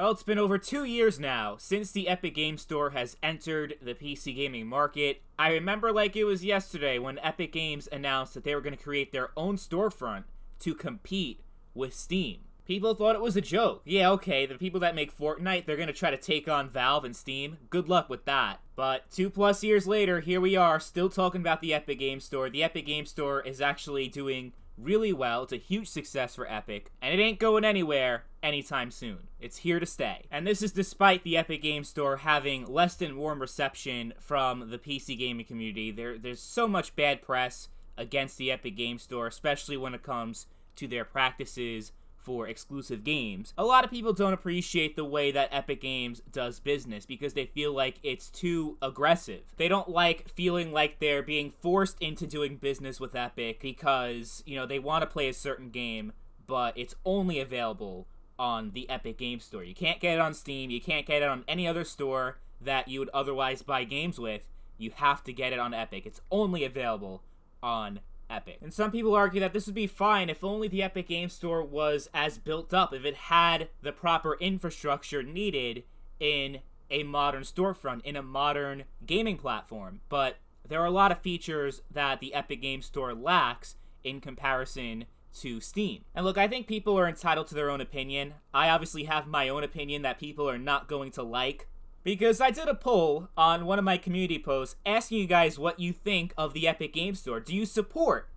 Well, it's been over 2 years now since the Epic Game Store has entered the PC gaming market. I remember like it was yesterday when Epic Games announced that they were going to create their own storefront to compete with Steam. People thought it was a joke. Yeah, okay, the people that make Fortnite, they're going to try to take on Valve and Steam. Good luck with that. But 2+ years later, here we are, still talking about the Epic Game Store. The Epic Game Store is actually doing really well. It's a huge success for Epic, and it ain't going anywhere anytime soon. It's here to stay. And this is despite the Epic Game Store having less than warm reception from the PC gaming community. There's so much bad press against the Epic Game Store, especially when it comes to their practices for exclusive games. A lot of people don't appreciate the way that Epic Games does business because they feel like it's too aggressive. They don't like feeling like they're being forced into doing business with Epic because, you know, they want to play a certain game, but it's only available on the Epic Game Store. You can't get it on Steam, you can't get it on any other store that you would otherwise buy games with. You have to get it on Epic. It's only available on Epic. And some people argue that this would be fine if only the Epic Game Store was as built up, if it had the proper infrastructure needed in a modern storefront, in a modern gaming platform. But there are a lot of features that the Epic Game Store lacks in comparison to Steam. And look, I think people are entitled to their own opinion. I obviously have my own opinion that people are not going to like, because I did a poll on one of my community posts asking you guys what you think of the Epic Game Store. Do you support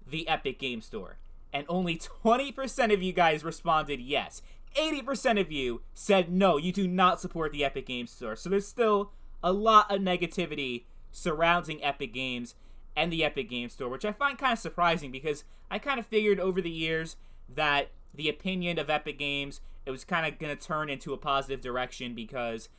the Epic Game Store? And only 20% of you guys responded yes. 80% of you said no, you do not support the Epic Game Store. So there's still a lot of negativity surrounding Epic Games and the Epic Game Store, which I find kind of surprising because I kind of figured over the years that the opinion of Epic Games, it was kind of going to turn into a positive direction because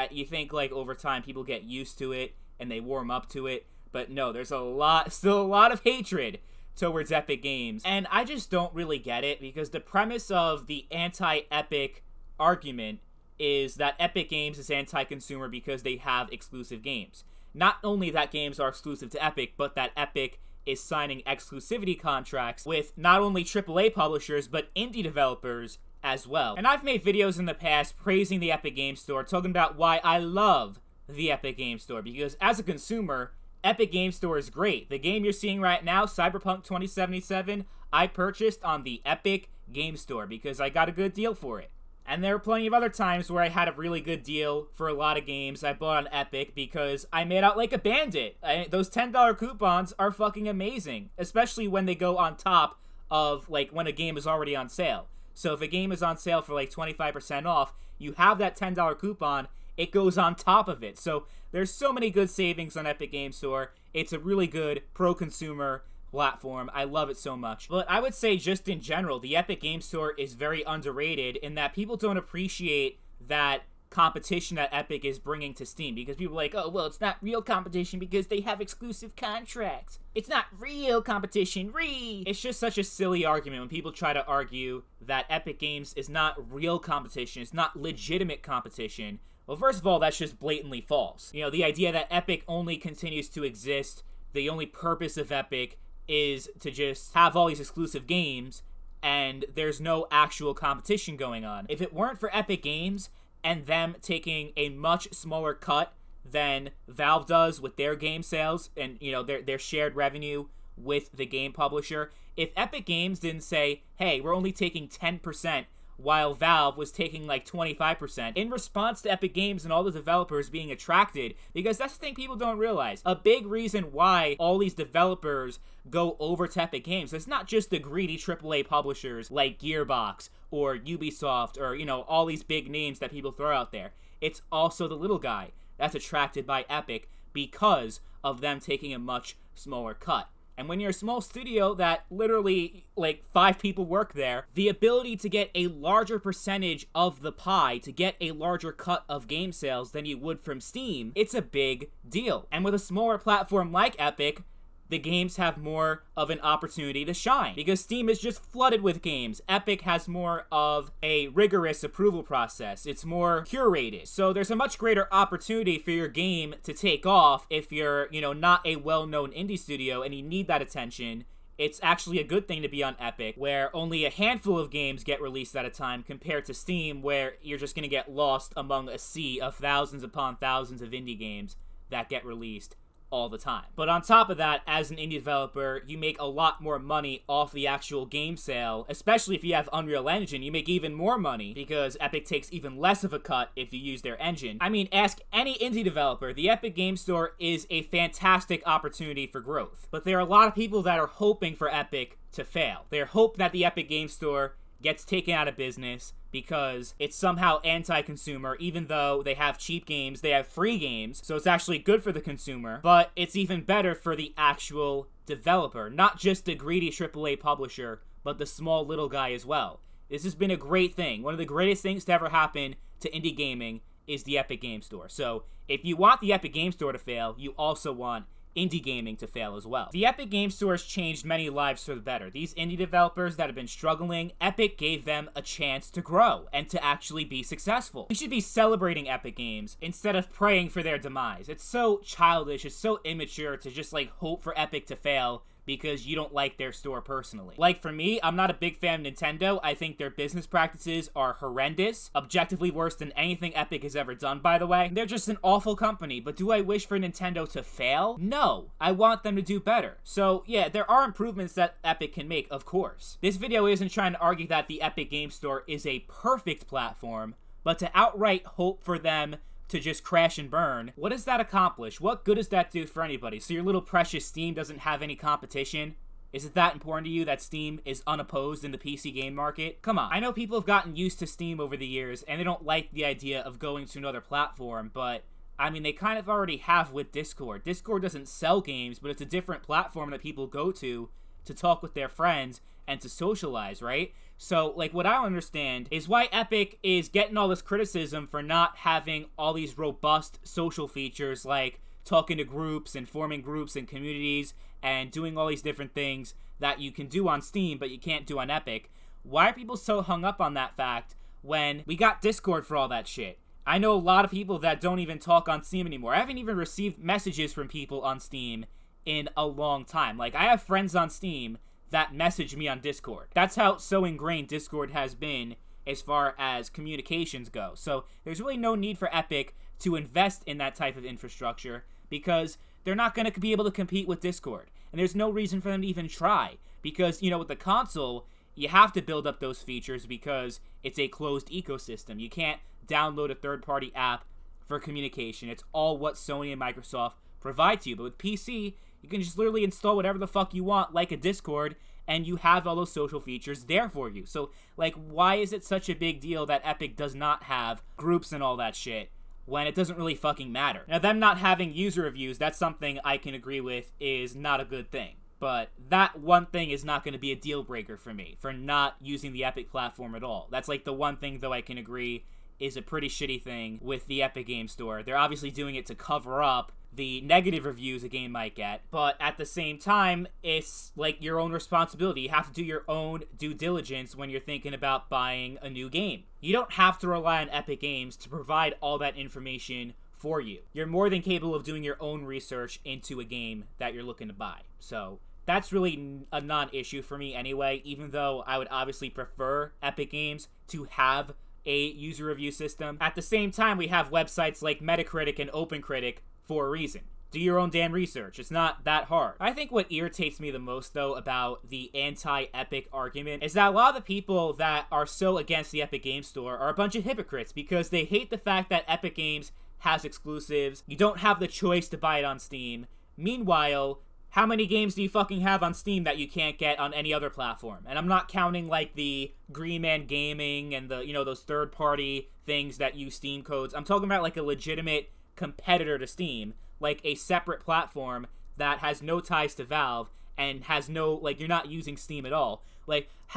you think like over time people get used to it and they warm up to it, but no, there's still a lot of hatred towards Epic Games, and I just don't really get it because the premise of the anti-Epic argument is that Epic Games is anti-consumer because they have exclusive games. Not only that games are exclusive to Epic, but that Epic is signing exclusivity contracts with not only AAA publishers, but indie developers as well. And I've made videos in the past praising the Epic Game Store, talking about why I love the Epic Game Store, because as a consumer, Epic Game Store is great. The game you're seeing right now, Cyberpunk 2077, I purchased on the Epic Game Store because I got a good deal for it. And there are plenty of other times where I had a really good deal for a lot of games I bought on Epic because I made out like a bandit. Those $10 coupons are fucking amazing, especially when they go on top of like when a game is already on sale. So if a game is on sale for like 25% off, you have that $10 coupon, it goes on top of it. So there's so many good savings on Epic Game Store. It's a really good pro-consumer platform. I love it so much. But I would say just in general, the Epic Game Store is very underrated in that people don't appreciate that competition that Epic is bringing to Steam, because people are like, oh, well, it's not real competition because they have exclusive contracts. It's not real competition, It's just such a silly argument when people try to argue that Epic Games is not real competition, it's not legitimate competition. Well, first of all, that's just blatantly false. You know, the idea that Epic only continues to exist, the only purpose of Epic is to just have all these exclusive games, and there's no actual competition going on. If it weren't for Epic Games and them taking a much smaller cut than Valve does with their game sales and, you know, their shared revenue with the game publisher, if Epic Games didn't say, hey, we're only taking 10% while Valve was taking like 25%, in response to Epic Games and all the developers being attracted, because that's the thing people don't realize. A big reason why all these developers go over to Epic Games, it's not just the greedy AAA publishers like Gearbox or Ubisoft or, you know, all these big names that people throw out there. It's also the little guy that's attracted by Epic because of them taking a much smaller cut. And when you're a small studio that literally, like, 5 people work there, the ability to get a larger percentage of the pie, to get a larger cut of game sales than you would from Steam, it's a big deal. And with a smaller platform like Epic, the games have more of an opportunity to shine, because Steam is just flooded with games. Epic has more of a rigorous approval process. It's more curated. So there's a much greater opportunity for your game to take off if you're, you know, not a well-known indie studio and you need that attention it's actually a good thing to be on Epic, where only a handful of games get released at a time, compared to Steam, where you're just going to get lost among a sea of thousands upon thousands of indie games that get released all the time. But on top of that, as an indie developer, you make a lot more money off the actual game sale, especially if you have Unreal Engine. You make even more money because Epic takes even less of a cut if you use their engine. I mean, ask any indie developer. The Epic Game Store is a fantastic opportunity for growth. But there are a lot of people that are hoping for Epic to fail. They hope that the Epic Game Store gets taken out of business because it's somehow anti-consumer. Even though they have cheap games, they have free games, so it's actually good for the consumer, but it's even better for the actual developer, not just the greedy AAA publisher, but the small little guy as well. This has been a great thing. One of the greatest things to ever happen to indie gaming is the Epic Game Store. So if you want the Epic Game Store to fail, you also want indie gaming to fail as well. The Epic Game Store has changed many lives for the better. These indie developers that have been struggling, Epic gave them a chance to grow and to actually be successful. We should be celebrating Epic Games instead of praying for their demise. It's so childish, it's so immature to just hope for Epic to fail because you don't like their store personally. Like for me, I'm not a big fan of Nintendo. I think their business practices are horrendous, objectively worse than anything Epic has ever done, by the way. They're just an awful company, but do I wish for Nintendo to fail? No, I want them to do better. So yeah, there are improvements that Epic can make, of course. This video isn't trying to argue that the Epic Game Store is a perfect platform, but to outright hope for them to just crash and burn, what does that accomplish? What good does that do for anybody? So your little precious Steam doesn't have any competition? Is it that important to you that Steam is unopposed in the PC game market? Come on. I know people have gotten used to Steam over the years, and they don't like the idea of going to another platform, but I mean, they kind of already have with Discord. Discord doesn't sell games, but it's a different platform that people go to talk with their friends and to socialize, right? So, what I don't understand is why Epic is getting all this criticism for not having all these robust social features, like talking to groups and forming groups and communities and doing all these different things that you can do on Steam, but you can't do on Epic. Why are people so hung up on that fact when we got Discord for all that shit? I know a lot of people that don't even talk on Steam anymore. I haven't even received messages from people on Steam in a long time. I have friends on Steam that message me on Discord. That's how so ingrained Discord has been as far as communications go. So there's really no need for Epic to invest in that type of infrastructure because they're not going to be able to compete with Discord. And there's no reason for them to even try because, with the console, you have to build up those features because it's a closed ecosystem. You can't download a third-party app for communication. It's all what Sony and Microsoft provide to you. But with PC, you can just literally install whatever the fuck you want, like a Discord, and you have all those social features there for you. So, why is it such a big deal that Epic does not have groups and all that shit when it doesn't really fucking matter? Now, them not having user reviews, that's something I can agree with is not a good thing. But that one thing is not going to be a deal breaker for me, for not using the Epic platform at all. That's the one thing, though, I can agree is a pretty shitty thing with the Epic Game Store. They're obviously doing it to cover up the negative reviews a game might get, but at the same time, it's your own responsibility. You have to do your own due diligence when you're thinking about buying a new game. You don't have to rely on Epic Games to provide all that information for you. You're more than capable of doing your own research into a game that you're looking to buy. So that's really a non-issue for me anyway, even though I would obviously prefer Epic Games to have a user review system. At the same time, we have websites like Metacritic and OpenCritic for a reason. Do your own damn research. It's not that hard. I think what irritates me the most, though, about the anti-Epic argument is that a lot of the people that are so against the Epic Game Store are a bunch of hypocrites because they hate the fact that Epic Games has exclusives. You don't have the choice to buy it on Steam. Meanwhile, how many games do you fucking have on Steam that you can't get on any other platform? And I'm not counting the Green Man Gaming and the, those third-party things that use Steam codes. I'm talking about a legitimate competitor to Steam, a separate platform that has no ties to Valve and has no, you're not using Steam at all.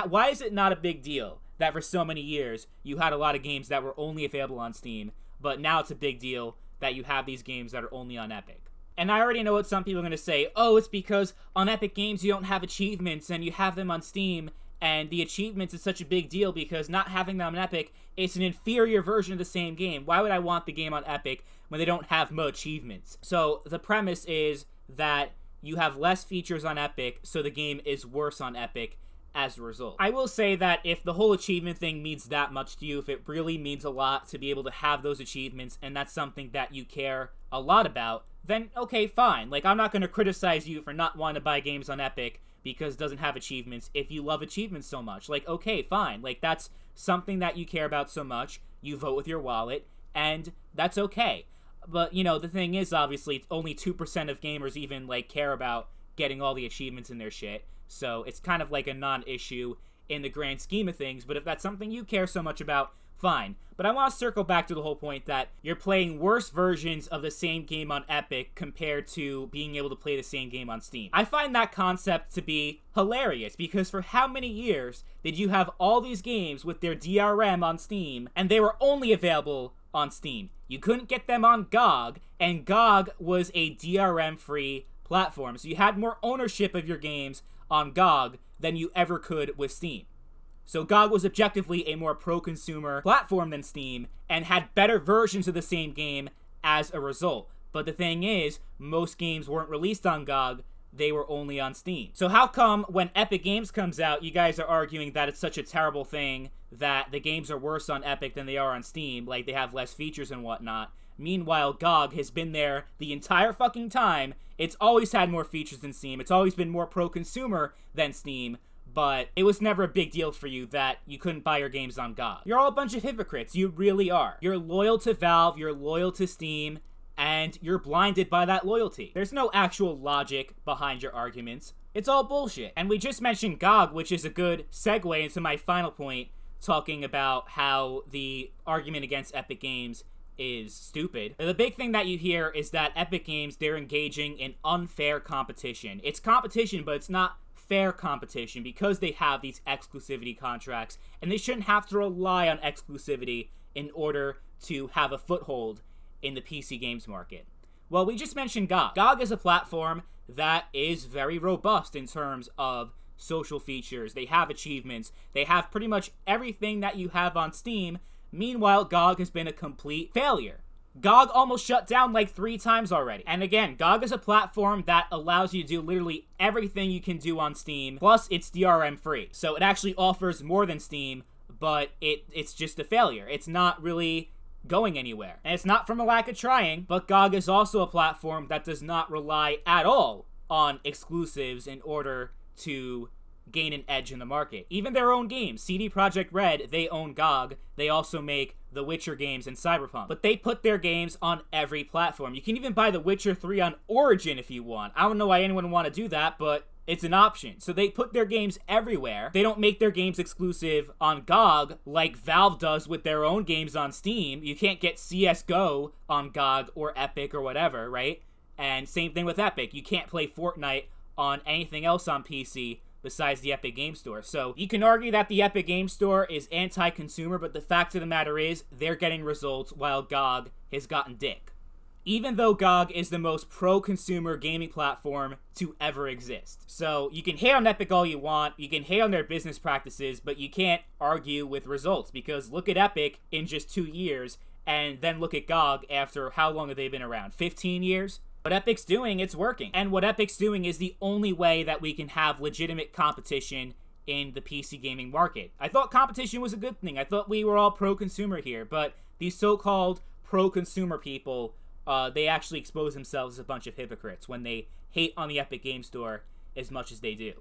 Why is it not a big deal that for so many years you had a lot of games that were only available on Steam, but now it's a big deal that you have these games that are only on Epic? And I already know what some people are going to say. Oh, it's because on Epic Games you don't have achievements and you have them on Steam, and the achievements is such a big deal because not having them on Epic, it's an inferior version of the same game. Why would I want the game on Epic when they don't have more achievements? So the premise is that you have less features on Epic, so the game is worse on Epic as a result. I will say that if the whole achievement thing means that much to you, if it really means a lot to be able to have those achievements, and that's something that you care a lot about, then okay, fine. Like, I'm not going to criticize you for not wanting to buy games on Epic because it doesn't have achievements if you love achievements so much. Like, okay, fine. Like, that's something that you care about so much. You vote with your wallet, and that's okay. But, you know, the thing is, obviously, only 2% of gamers even, like, care about getting all the achievements in their shit. So it's kind of like a non-issue in the grand scheme of things. But if that's something you care so much about, fine. But I want to circle back to the whole point that you're playing worse versions of the same game on Epic compared to being able to play the same game on Steam. I find that concept to be hilarious, because for how many years did you have all these games with their DRM on Steam, and they were only available on Steam? You couldn't get them on GOG, and GOG was a DRM-free platform, so you had more ownership of your games on GOG than you ever could with Steam. So GOG was objectively a more pro-consumer platform than Steam, and had better versions of the same game as a result. But the thing is, most games weren't released on GOG, they were only on Steam. So how come when Epic Games comes out, you guys are arguing that it's such a terrible thing that the games are worse on Epic than they are on Steam, like they have less features and whatnot? Meanwhile, GOG has been there the entire fucking time. It's always had more features than Steam. It's always been more pro-consumer than Steam. But it was never a big deal for you that you couldn't buy your games on GOG. You're all a bunch of hypocrites. You really are. You're loyal to Valve, you're loyal to Steam, and you're blinded by that loyalty. There's no actual logic behind your arguments. It's all bullshit. And we just mentioned GOG, which is a good segue into my final point, talking about how the argument against Epic Games is stupid. The big thing that you hear is that Epic Games, they're engaging in unfair competition. It's competition, but it's not fair competition because they have these exclusivity contracts, and they shouldn't have to rely on exclusivity in order to have a foothold in the PC games market. Well, we just mentioned GOG. GOG is a platform that is very robust in terms of social features. They have achievements. They have pretty much everything that you have on Steam. Meanwhile, GOG has been a complete failure. GOG almost shut down like 3 times already. And again, GOG is a platform that allows you to do literally everything you can do on Steam, plus it's DRM free. So it actually offers more than Steam, but it's just a failure. It's not really going anywhere. And it's not from a lack of trying, but GOG is also a platform that does not rely at all on exclusives in order to gain an edge in the market. Even their own games, CD Projekt Red, they own GOG. They also make The Witcher games and Cyberpunk. But they put their games on every platform. You can even buy The Witcher 3 on Origin if you want. I don't know why anyone would want to do that, but it's an option. So they put their games everywhere. They don't make their games exclusive on GOG like Valve does with their own games on Steam. You can't get CSGO on GOG or Epic or whatever, right? And same thing with Epic. You can't play Fortnite on anything else on PC besides the Epic Game Store. So you can argue that the Epic Game Store is anti-consumer, but the fact of the matter is they're getting results while GOG has gotten dick. Even though GOG is the most pro-consumer gaming platform to ever exist. So you can hate on Epic all you want, you can hate on their business practices, but you can't argue with results, because look at Epic in just 2 years, and then look at GOG after how long have they been around? 15 years? What Epic's doing, it's working. And what Epic's doing is the only way that we can have legitimate competition in the PC gaming market. I thought competition was a good thing. I thought we were all pro-consumer here, but these so-called pro-consumer people, they actually expose themselves as a bunch of hypocrites when they hate on the Epic Game Store as much as they do.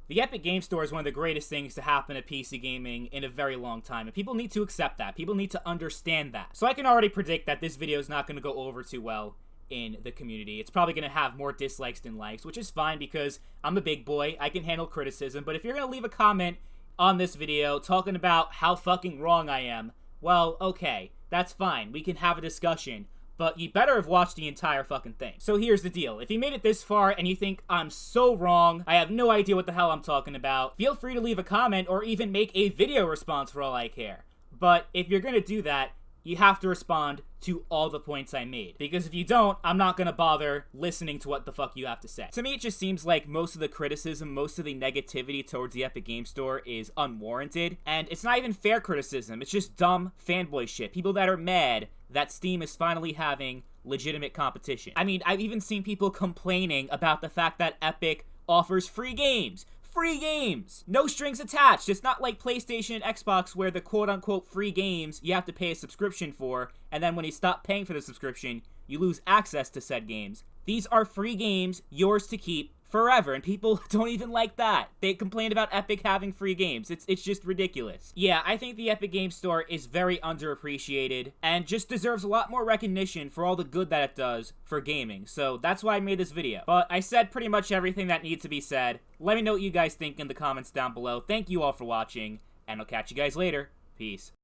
The Epic Game Store is one of the greatest things to happen to PC gaming in a very long time, and people need to accept that. People need to understand that. So I can already predict that this video is not going to go over too well in the community. It's probably going to have more dislikes than likes, which is fine because I'm a big boy. I can handle criticism. But if you're going to leave a comment on this video talking about how fucking wrong I am, well, okay, that's fine. We can have a discussion. But you better have watched the entire fucking thing. So here's the deal. If you made it this far and you think I'm so wrong, I have no idea what the hell I'm talking about, feel free to leave a comment or even make a video response for all I care. But if you're going to do that, you have to respond to all the points I made. Because if you don't, I'm not going to bother listening to what the fuck you have to say. To me, it just seems like most of the criticism, most of the negativity towards the Epic Game Store is unwarranted. And it's not even fair criticism. It's just dumb fanboy shit. People that are mad that Steam is finally having legitimate competition. I mean, I've even seen people complaining about the fact that Epic offers free games. Free games! No strings attached. It's not like PlayStation and Xbox where the quote-unquote free games you have to pay a subscription for, and then when you stop paying for the subscription, you lose access to said games. These are free games, yours to keep forever, and people don't even like that. They complain about Epic having free games. It's just ridiculous. Yeah, I think the Epic Games Store is very underappreciated and just deserves a lot more recognition for all the good that it does for gaming. So that's why I made this video. But I said pretty much everything that needs to be said. Let me know what you guys think in the comments down below. Thank you all for watching, and I'll catch you guys later. Peace.